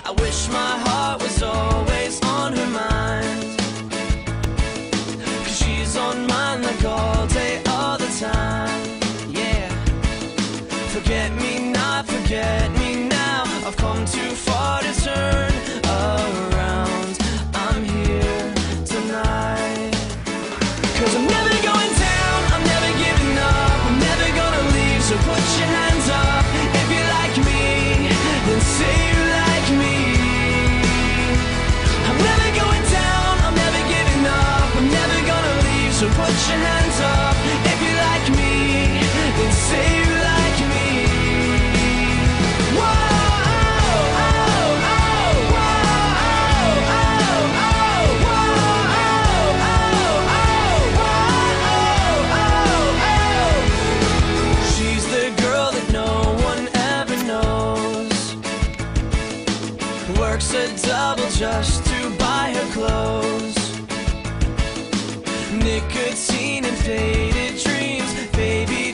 I wish my heart was always on her mind, 'cause she's on mine like all day, all the time. Yeah. Forget me not, forget me now. I've come too far to turn around. I'm here tonight, 'cause I'm never going down, I'm never giving up, I'm never gonna leave, so put your hands up. If you like me, then say you like me. I'm never going down, I'm never giving up, I'm never gonna leave, so put your hands up. If you like me, then say you like me. Whoa, oh, oh, oh, whoa, oh, oh, oh, whoa, oh, oh, oh, whoa, oh, oh. She's the girl that no one ever knows, works a double just to buy her clothes. Nicotine and faded dreams, baby